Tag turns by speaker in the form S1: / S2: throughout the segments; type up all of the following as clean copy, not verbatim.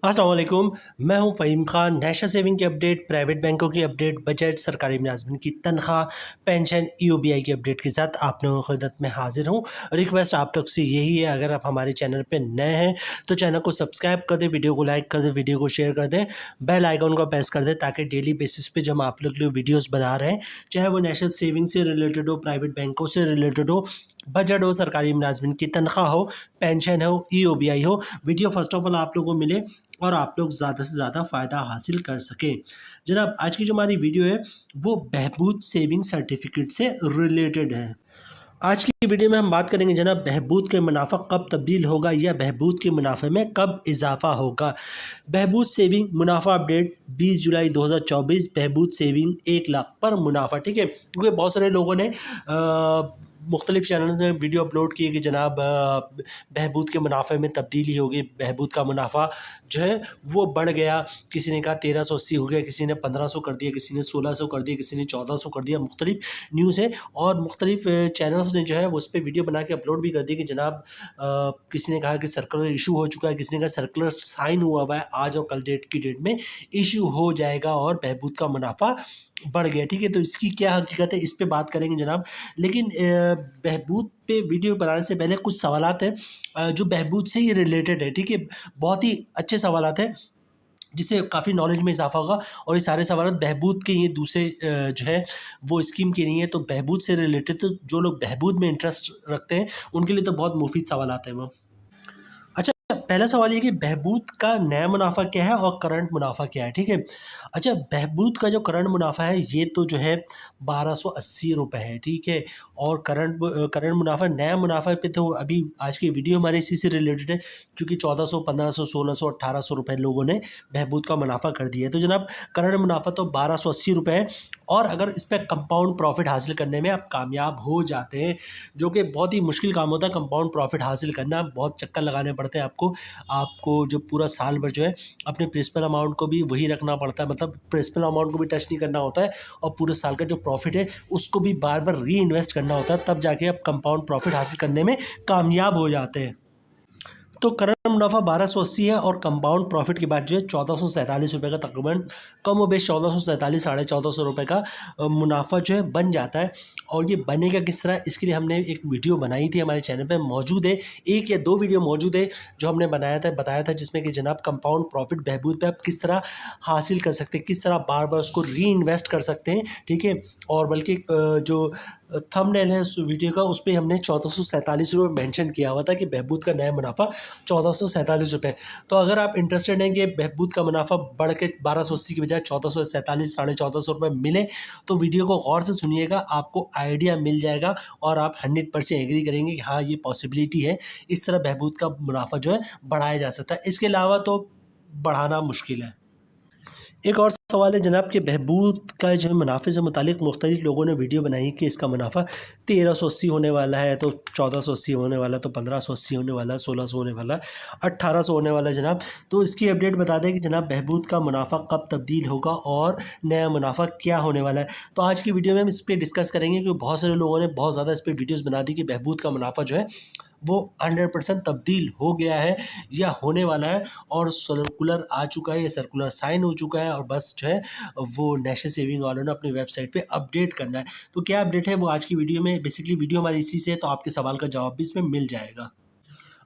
S1: अस्सलाम वालेकुम। मैं हूं फ़हीम खान। नेशनल सेविंग की अपडेट, प्राइवेट बैंकों की अपडेट, बजट, सरकारी मुलाजमिन की तनख्वाह, पेंशन, ईओबीआई की अपडेट के साथ आप लोगों की खिदमत में हाजिर हूं। रिक्वेस्ट आप लोग से यही है, अगर आप हमारे चैनल पे नए हैं तो चैनल को सब्सक्राइब कर दें, वीडियो को लाइक कर दें, वीडियो को शेयर कर दें, बेल आइकन को प्रेस कर दें ताकि डेली बेसिस पे जब हम आप लोग के लिए वीडियोज़ बना रहे हैं, चाहे वो नेशनल सेविंग से रिलेटेड हो, प्राइवेट बैंकों से रिलेटेड हो, बजट हो, सरकारी मुलाजमिन की तनख्वाह हो, पेंशन हो, ईओबीआई हो, वीडियो फर्स्ट ऑफ ऑल आप लोगों को मिले और आप लोग ज़्यादा से ज़्यादा फ़ायदा हासिल कर सकें। जनाब, आज की जो हमारी वीडियो है वो बहबूद सेविंग सर्टिफिकेट से रिलेटेड है। आज की वीडियो में हम बात करेंगे जनाब, बहबूद के मुनाफा कब तब्दील होगा या बहबूद के मुनाफे में कब इजाफा होगा। बहबूद सेविंग मुनाफा अपडेट 20 जुलाई 2024। बहबूद सेविंग 1 लाख पर मुनाफा। ठीक है, क्योंकि बहुत सारे लोगों ने मुख्तलिफ चैनल में वीडियो अपलोड किए कि जनाब बहबूद के मुनाफे में तब्दीली होगी, बहबूद का मुनाफा जो है वो बढ़ गया। किसी ने कहा 1380 हो गया, किसी ने 1500 कर दिया, किसी ने 1600 कर दिया, किसी ने 1400 कर दिया। मुख्तलिफ न्यूज़ है और मुख्तलिफ चैनल्स ने जो है वो उस पर वीडियो बना के अपलोड भी कर दी कि जनाब किसी ने कहा कि सर्कुलर इशू हो चुका है, किसी ने कहा सर्कुलर साइन हुआ है, आज और कल डेट की डेट में इशू हो जाएगा और बहबूद का मुनाफा बढ़ गया। ठीक है, तो इसकी क्या हकीकत है, इस पे बात करेंगे जनाब। लेकिन बहबूद पे वीडियो बनाने से पहले कुछ सवालात हैं जो बहबूद से ही रिलेटेड है। ठीक है, बहुत ही अच्छे सवालात हैं जिससे काफ़ी नॉलेज में इजाफा होगा और ये सारे सवालात बहबूद के, ये दूसरे जो है वो स्कीम के नहीं है, तो बहबूद से रिलेटेड, तो जो लोग बहबूद में इंटरेस्ट रखते हैं उनके लिए तो बहुत मुफीद सवालात हैं वो। अच्छा, पहला सवाल ये कि बहबूद का नया मुनाफा क्या है और करंट मुनाफा क्या है। ठीक है, अच्छा, बहबूद का जो करंट मुनाफा है ये तो जो है 1280 रुपये है। ठीक है, और करंट मुनाफा, नया मुनाफा पे तो अभी आज की वीडियो हमारे इसी से रिलेटेड है, क्योंकि 1400, 1500, 1600, 1800 रुपये लोगों ने बहबूद का मुनाफा कर दिया है। तो जनाब, करंट मुनाफा तो 1280 रुपये है और अगर इस पर कंपाउंड प्रॉफिट हासिल करने में आप कामयाब हो जाते हैं, जो कि बहुत ही मुश्किल काम होता है कंपाउंड प्रॉफिट हासिल करना, बहुत चक्कर लगाने पड़ते हैं आपको। आपको जो पूरा साल भर जो है अपने प्रिंसिपल अमाउंट को भी वही रखना पड़ता है, मतलब प्रिंसिपल अमाउंट को भी टच नहीं करना होता है और पूरे साल का जो प्रॉफिट है उसको भी बार बार री इन्वेस्ट करना होता है, तब जाके आप कंपाउंड प्रॉफिट हासिल करने में कामयाब हो जाते हैं। तो करंट मुनाफा 1280 है और कंपाउंड प्रॉफिट के बाद जो है 1447 रुपये का तकरीबन, कम व बेश 1447, 1450 रुपये का मुनाफा जो है बन जाता है। और ये बनेगा किस तरह, इसके लिए हमने एक वीडियो बनाई थी, हमारे चैनल पे मौजूद है, एक या दो वीडियो मौजूद है जो हमने बताया था जिसमें कि जनाब कंपाउंड प्रॉफिट बहबूद पे आप किस तरह हासिल कर सकते हैं, किस तरह बार बार उसको री इन्वेस्ट कर सकते हैं। ठीक है, और बल्कि जो थंबनेल है उस वीडियो का, उस पर हमने 1447 रुपये मेंशन किया हुआ था कि बहबूद का नया मुनाफा 1447 रुपये। तो अगर आप इंटरेस्टेड हैं कि बहबूद का मुनाफा बढ़ के 1280 की बजाय 1447, 1450 रुपये मिले, तो वीडियो को गौर से सुनिएगा, आपको आइडिया मिल जाएगा और आप 100% एग्री करेंगे कि हाँ, ये पॉसिबिलिटी है, इस तरह बहबूद का मुनाफा जो है बढ़ाया जा सकता है। इसके अलावा तो बढ़ाना मुश्किल है। एक और सवाल है जनाब कि बहबूद का जो है मुनाफे से मुतालिक मुख्तलिफ लोगों ने वीडियो बनाई कि इसका मुनाफा 1380 होने वाला है, तो 1480 होने वाला, तो 1580 होने वाला, 1600 होने वाला, 1800 होने वाला जनाब। तो इसकी अपडेट बता दें कि जनाब बहबूद का मुनाफा कब तब्दील होगा और नया मुनाफा क्या होने वाला है। तो आज की वीडियो में हम इस पर डिस्कस करेंगे क्योंकि बहुत सारे लोगों ने बहुत ज़्यादा इस पर वीडियोज़ बना दी कि बहबूद का मुनाफा जो है वो 100% तब्दील हो गया है या होने वाला है और सर्कुलर आ चुका है या सर्कुलर साइन हो चुका है और बस जो है वो नेशनल सेविंग वालों ने अपनी वेबसाइट पे अपडेट करना है। तो क्या अपडेट है वो आज की वीडियो में, बेसिकली वीडियो हमारी इसी से है, तो आपके सवाल का जवाब भी इसमें मिल जाएगा।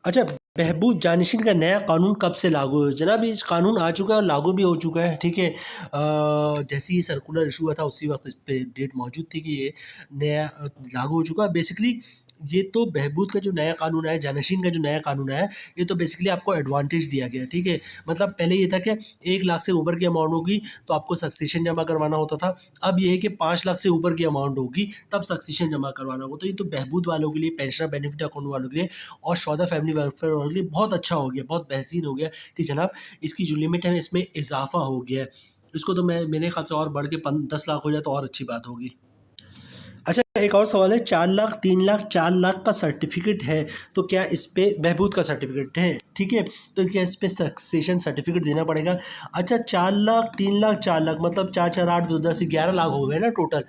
S1: अच्छा, बहबूद जानिशीन का नया कानून कब से लागू है। जनाब, ये कानून आ चुका है और लागू भी हो चुका है। ठीक है, जैसे ही सर्कुलर इशू हुआ था उसी वक्त इस पर डेट मौजूद थी कि ये नया लागू हो चुका है। बेसिकली ये तो बहबूद का जो नया कानून है, जानशीन का जो नया कानून है, ये तो बेसिकली आपको एडवांटेज दिया गया है। ठीक है, मतलब पहले ये था कि 1 लाख से ऊपर की अमाउंट होगी तो आपको सक्सेशन जमा करवाना होता था, अब ये है कि 5 लाख से ऊपर की अमाउंट होगी तब सक्सेशन जमा करवाना होगा। तो ये तो बहबूद वालों के लिए, पेंशनर बेनिफिट अकाउंट वालों के लिए और शौदा फैमिली वेलफेयर वालों के लिए बहुत अच्छा हो गया, बहुत बेहतरीन हो गया कि जनाब इसकी जो लिमिट है इसमें इजाफा हो गया है। इसको तो मेरे ख्याल से और बढ़ के 10 लाख हो जाए तो और अच्छी बात होगी। अच्छा, एक और सवाल है, 4 लाख, 3 लाख, 4 लाख का सर्टिफिकेट है तो क्या इस पे बहबूद का सर्टिफिकेट है। ठीक है, तो क्या इस पे सक्सेशन सर्टिफिकेट देना पड़ेगा। अच्छा, 4 लाख, 3 लाख, 4 लाख मतलब 4 4 8 2 10 11 लाख हो गए ना टोटल।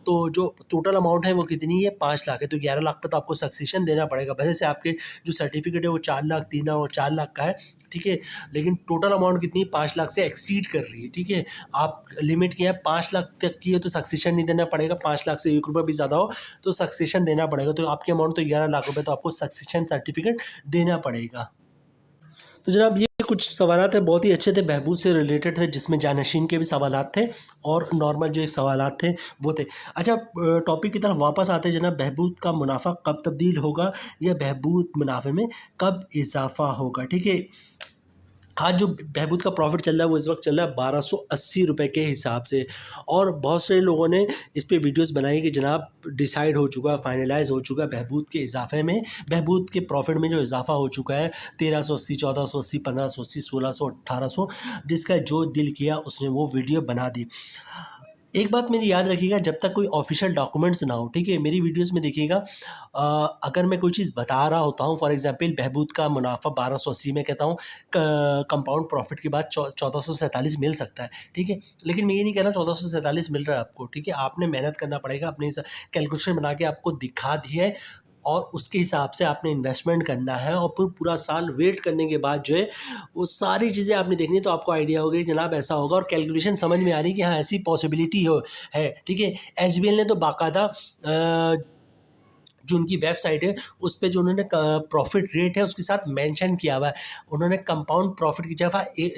S1: तो जो टोटल अमाउंट है वो कितनी है, 5 लाख है, तो 11 लाख पे तो आपको सक्सेशन देना पड़ेगा। भले से आपके जो सर्टिफिकेट है वो 4 लाख, 3 लाख और 4 लाख का है, ठीक है, लेकिन टोटल अमाउंट कितनी 5 लाख से एक्सीड कर रही है, ठीक है। आप लिमिट किया है 5 लाख तक की है तो सक्सेशन नहीं देना पड़ेगा, 5 लाख से 1 रुपये भी ज़्यादा हो तो सक्सेशन देना पड़ेगा, तो आपकी अमाउंट तो 11 लाख रुपये, तो आपको सक्सेशन सर्टिफिकेट देना पड़ेगा। तो जनाब ये कुछ सवालात थे, बहुत ही अच्छे थे, बहबूद से रिलेटेड थे, जिसमें जानशीन के भी सवालात थे और नॉर्मल जो एक सवालात थे वो थे। अच्छा, टॉपिक की तरफ वापस आते हैं जनाब, बहबूद का मुनाफा कब तब्दील होगा या बहबूद मुनाफे में कब इजाफा होगा, ठीक है। आज जो बहबूद का प्रॉफिट चल रहा है वो इस वक्त चल रहा है 1280 रुपये के हिसाब से, और बहुत से लोगों ने इस पे वीडियोस बनाई कि जनाब डिसाइड हो चुका है, फाइनलाइज हो चुका है बहबूद के इजाफे में, बहबूद के प्रॉफिट में जो इजाफा हो चुका है 1380, 1480, 1580, 1600, 1800, जिसका जो दिल किया उसने वो वीडियो बना दी। एक बात मेरी याद रखिएगा, जब तक कोई ऑफिशियल डॉक्यूमेंट्स ना हो, ठीक है, मेरी वीडियोस में देखिएगा, अगर मैं कोई चीज़ बता रहा होता हूँ, फॉर एग्जांपल बहबूद का मुनाफा 1280 में कहता हूँ, कंपाउंड प्रॉफिट के बाद 1447 मिल सकता है, ठीक है, लेकिन मैं ये नहीं कह रहा 1447 मिल रहा है आपको, ठीक है, आपने मेहनत करना पड़ेगा, अपने कैलकुलेशन बना के आपको दिखा दी है और उसके हिसाब से आपने इन्वेस्टमेंट करना है, और फिर पूरा साल वेट करने के बाद जो है वो सारी चीज़ें आपने देखनी, तो आपको आइडिया होगा कि जनाब ऐसा होगा, और कैलकुलेशन समझ में आ रही कि हाँ ऐसी पॉसिबिलिटी है, ठीक है। एसबीएल ने तो बाकायदा जो उनकी वेबसाइट है उस पे जो उन्होंने प्रॉफिट रेट है उसके साथ मेंशन किया हुआ है, उन्होंने कंपाउंड प्रॉफिट की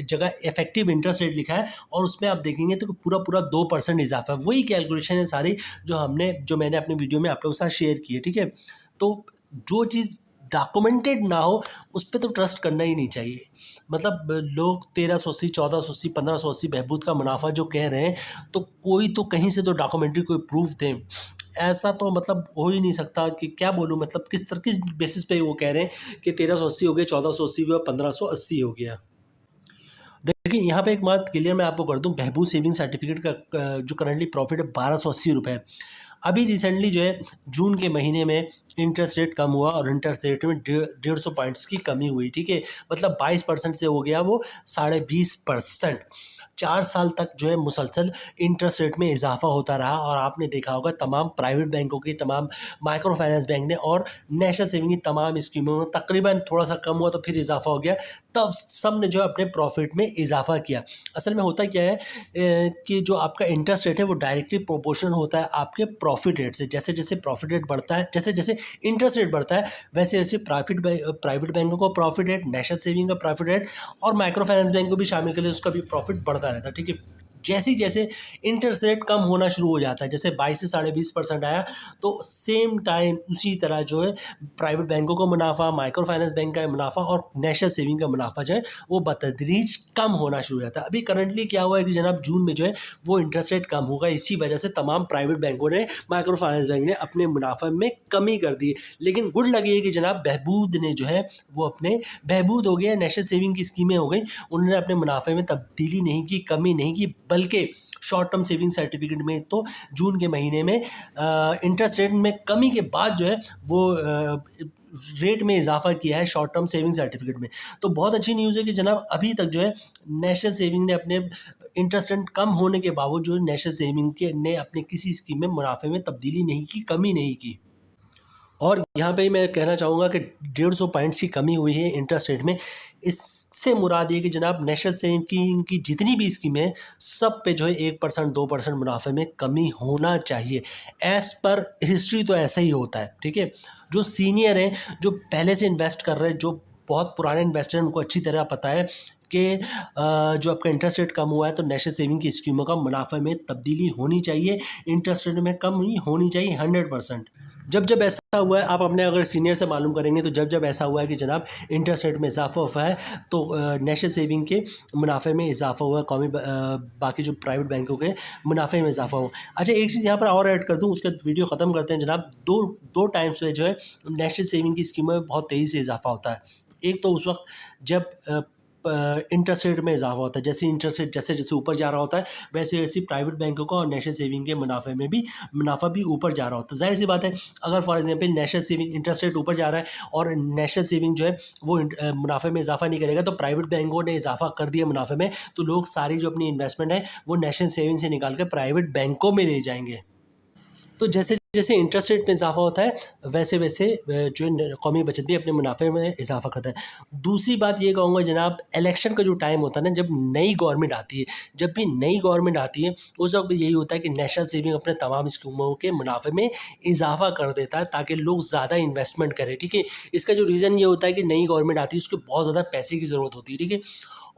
S1: जगह इफेक्टिव इंटरेस्ट रेट लिखा है, और उसमें आप देखेंगे तो पूरा 2% इजाफा है। वही कैलकुलेशन है सारी जो मैंने अपने वीडियो में आप लोगों के साथ शेयर की है, ठीक है। तो जो चीज़ डॉक्यूमेंटेड ना हो उस पर तो ट्रस्ट करना ही नहीं चाहिए। मतलब लोग 1380, 1480, 1580 बहबूद का मुनाफा जो कह रहे हैं, तो कोई तो कहीं से तो डॉक्यूमेंट्री कोई प्रूफ दें। ऐसा तो मतलब हो ही नहीं सकता कि क्या बोलूँ, मतलब किस बेसिस पे वो कह रहे हैं कि 1380 हो गया, 1480 हो गया, 1580 हो गया। देखिए यहाँ पे एक बात क्लियर मैं आपको कर दूं, बहबूद सेविंग सर्टिफिकेट का जो करंटली प्रॉफिट है 1280 रुपये है। अभी रिसेंटली जो है जून के महीने में इंटरेस्ट रेट कम हुआ और इंटरेस्ट रेट में 150 पॉइंट्स की कमी हुई, ठीक है, मतलब 22% से हो गया वो 20.5%। 4 साल तक जो है मुसलसल इंटरेस्ट रेट में इजाफा होता रहा, और आपने देखा होगा तमाम प्राइवेट बैंकों की, तमाम माइक्रो फाइनेंस बैंक ने और नेशनल सेविंग की तमाम स्कीमों में तकरीबन थोड़ा सा कम हुआ तो फिर इजाफा हो गया, तब सब ने जो अपने प्रॉफिट में इजाफा किया। असल में होता क्या है कि जो आपका इंटरेस्ट रेट है वो डायरेक्टली प्रोपोर्शनल होता है आपके प्रॉफिट रेट से। जैसे जैसे प्रॉफिट रेट बढ़ता है, जैसे जैसे इंटरेस्ट रेट बढ़ता है, वैसे वैसे प्राइवेट बैंकों का प्रॉफिट रेट, नेशनल सेविंग का प्रॉफिट रेट और माइक्रो फाइनेंस बैंक को भी शामिल कर ले उसका भी प्रॉफिट बढ़ता रहता है, ठीक है। जैसे जैसे इंटरेस्ट रेट कम होना शुरू हो जाता है, जैसे 22 से 20.5% आया, तो सेम टाइम उसी तरह जो है प्राइवेट बैंकों का मुनाफा, माइक्रो फाइनेंस बैंक का मुनाफा और नेशनल सेविंग का मुनाफा जो है वो बतदरीज कम होना शुरू हो जाता है। अभी करंटली क्या हुआ है कि जनाब जून में जो है वो इंटरेस्ट रेट कम होगा, इसी वजह से तमाम प्राइवेट बैंकों ने, माइक्रो फाइनेंस बैंक ने अपने मुनाफा में कमी कर दी। लेकिन गुड लगी है कि जनाब बहबूद ने जो है वो अपने बहबूद हो गया, नेशनल सेविंग की स्कीमें हो गई, उन्होंने अपने मुनाफे में तब्दीली नहीं की, कमी नहीं की, बल्कि शॉर्ट टर्म सेविंग सर्टिफिकेट में तो जून के महीने में इंटरेस्ट रेट में कमी के बाद जो है वो रेट में इजाफा किया है शॉर्ट टर्म सेविंग सर्टिफिकेट में। तो बहुत अच्छी न्यूज़ है कि जनाब अभी तक जो है नेशनल सेविंग ने अपने इंटरेस्ट रेट कम होने के बावजूद नेशनल सेविंग के ने अपने किसी स्कीम में मुनाफे में तब्दीली नहीं की, कमी नहीं की। और यहाँ पे मैं कहना चाहूँगा कि 150 पॉइंट्स की कमी हुई है इंटरेस्ट रेट में। इससे मुराद ये कि जनाब नेशनल सेविंग की जितनी भी स्कीमें हैं सब पे जो है 1% 2% मुनाफे में कमी होना चाहिए। एज़ पर हिस्ट्री तो ऐसा ही होता है, ठीक है। जो सीनियर हैं, जो पहले से इन्वेस्ट कर रहे हैं, जो बहुत पुराने इन्वेस्टर हैं, उनको अच्छी तरह पता है कि जो आपका इंटरेस्ट रेट कम हुआ है तो नेशनल सेविंग की स्कीमों का मुनाफे में तब्दीली होनी चाहिए, इंटरेस्ट रेट में कम होनी चाहिए 100%। जब जब ऐसा हुआ है, आप अपने अगर सीनियर से मालूम करेंगे, तो जब जब ऐसा हुआ है कि जनाब इंटरेस्ट रेट में इजाफा हुआ है तो नेशनल सेविंग के मुनाफे में इजाफा हुआ है, कौमी बाकी जो प्राइवेट बैंकों के मुनाफे में इजाफा हुआ। अच्छा, एक चीज़ यहाँ पर और ऐड कर दूँ, उसके वीडियो ख़त्म करते हैं जनाब। दो टाइम्स पे जो है नेशनल सेविंग की स्कीमों में बहुत तेज़ी से इजाफा होता है। एक तो उस वक्त जब इंटरेस्ट रेट में इजाफा होता है, जैसे इंटरेस्ट रेट जैसे जैसे ऊपर जा रहा होता है वैसे वैसे प्राइवेट बैंकों का और नेशनल सेविंग के मुनाफा भी ऊपर जा रहा होता है। जाहिर सी बात है, अगर for example national saving interest rate ऊपर जा रहा है और नेशनल सेविंग जो है वो मुनाफे में इजाफा नहीं करेगा, तो प्राइवेट बैंकों ने इजाफा कर दिया मुनाफे में, तो लोग सारी जो अपनी इन्वेस्टमेंट है वो नेशनल सेविंग से निकाल कर प्राइवेट बैंकों में ले जाएंगे। तो जैसे जैसे इंटरेस्ट रेट में इजाफा होता है, वैसे वैसे जो कौमी बचत भी अपने मुनाफे में इजाफा करता है। दूसरी बात ये कहूँगा जनाब, इलेक्शन का जो टाइम होता है ना, जब नई गवर्नमेंट आती है, जब भी नई गवर्नमेंट आती है, उस वक्त यही होता है कि नेशनल सेविंग अपने तमाम स्कीमों के मुनाफे में इजाफा कर देता है ताकि लोग ज़्यादा इन्वेस्टमेंट करें, ठीक है। इसका जो रीज़न ये होता है कि नई गवर्नमेंट आती है, उसको बहुत ज़्यादा पैसे की ज़रूरत होती है, ठीक है।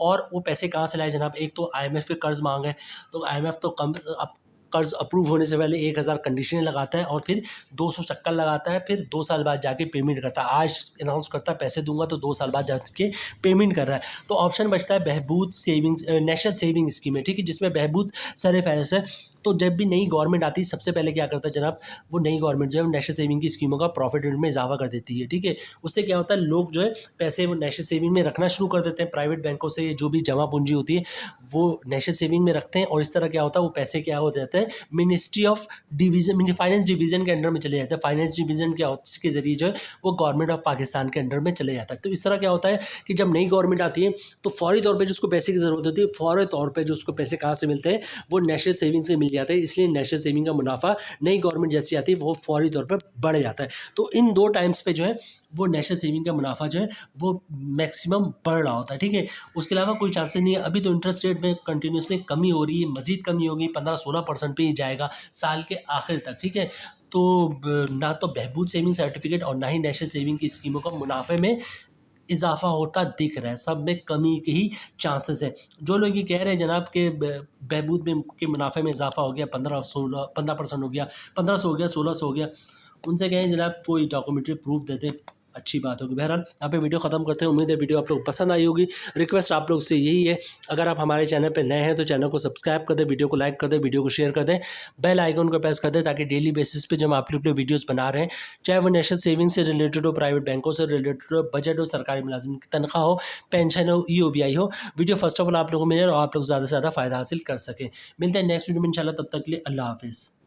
S1: और वो पैसे कहाँ से लाए जनाब? एक तो IMF के कर्ज मांगे, तो IMF तो कम अब कर्ज अप्रूव होने से पहले 1000 कंडीशनें लगाता है और फिर 200 चक्कर लगाता है, फिर 2 साल बाद जाके पेमेंट करता है। आज अनाउंस करता है पैसे दूंगा, तो 2 साल बाद जाके पेमेंट कर रहा है। तो ऑप्शन बचता है बहबूद सेविंग्स, नेशनल सेविंग स्कीम है, ठीक है, जिसमें बहबूद सर-ए-फ़हरिस्त है। तो जब भी नई गवर्नमेंट आती है, सबसे पहले क्या करता है जनाब, वो नई गवर्नमेंट जो है नेशनल सेविंग की स्कीमों का प्रॉफिट में इजाफा कर देती है, ठीक है। उससे क्या होता है, लोग जो है पैसे वो नेशनल सेविंग में रखना शुरू कर देते हैं। प्राइवेट बैंकों से जो भी जमा पूंजी होती है वो नेशनल सेविंग में रखते हैं, और इस तरह क्या होता है, वो पैसे क्या हो जाते हैं, ministry of division, mean finance division के अंडर में चले जाते हैं। फाइनेंस डिवीजन क्या होता है, इसके जरिए जो है वो गवर्नमेंट ऑफ पाकिस्तान के अंडर में चले जाता है। तो इस तरह क्या होता है कि जब नई गवर्नमेंट आती है, तो फौरी तौर पर जो उसको पैसे की ज़रूरत होती है, फौरी तौर पर जो उसको पैसे कहाँ से मिलते हैं, वो नेशनल सेविंग से मिल जाते हैं। इसलिए नेशनल सेविंग का मुनाफा नई गवर्नमेंट जैसी आती है वो फौरी तौर पर बढ़ जाता है। तो इन 2 टाइम्स पे जो है वो नेशनल सेविंग का मुनाफा जो है वो मैक्सिमम बढ़ रहा होता है, ठीक है। उसके अलावा कोई चांसेस नहीं है। अभी तो इंटरेस्ट रेट में कंटिन्यूसली कमी हो रही है, मज़ीद कमी होगी, 15-16% पे ही जाएगा साल के आखिर तक, ठीक है। तो ना तो बहबूद सेविंग सर्टिफिकेट और ना ही नेशनल सेविंग की स्कीमों का मुनाफे में इज़ाफ़ा होता दिख रहा है, सब में कमी के ही चांसेस हैं। जो लोग ये कह रहे हैं जनाब कि बहबूद में के मुनाफे में इज़ाफ़ा हो गया, 15% हो गया, 1500 हो गया, 1600 हो गया, उनसे कहें जनाब कोई डॉक्यूमेंट्री प्रूफ दे दें, अच्छी बात होगी। बहरहाल यहाँ पे वीडियो ख़त्म करते हैं। उम्मीद है वीडियो आप लोग को पसंद आई होगी। रिक्वेस्ट आप लोग से यही है, अगर आप हमारे चैनल पे नए हैं तो चैनल को सब्सक्राइब कर दें, वीडियो को लाइक कर दें, वीडियो को शेयर कर दें, बेल आइकन को प्रेस कर दें, ताकि डेली बेसिस पे जब हम आप लोग के वीडियोज़ बना रहे हैं, चाहे वो नेशनल सेविंग से रिलेटेड हो, प्राइवेट बैंकों से रिलेटेड हो, बजट हो, सरकारी मुलाजिम की तनख्वाह हो, पेंशन हो, EOBI हो, वीडियो फर्स्ट ऑफ ऑल आप लोगों को मिले और आप लोग ज़्यादा से ज़्यादा फ़ायदा हासिल कर सकें। मिलते हैं नेक्स्ट वीडियो में इंशाल्लाह, तब तक के लिए अल्लाह हाफ़िज़।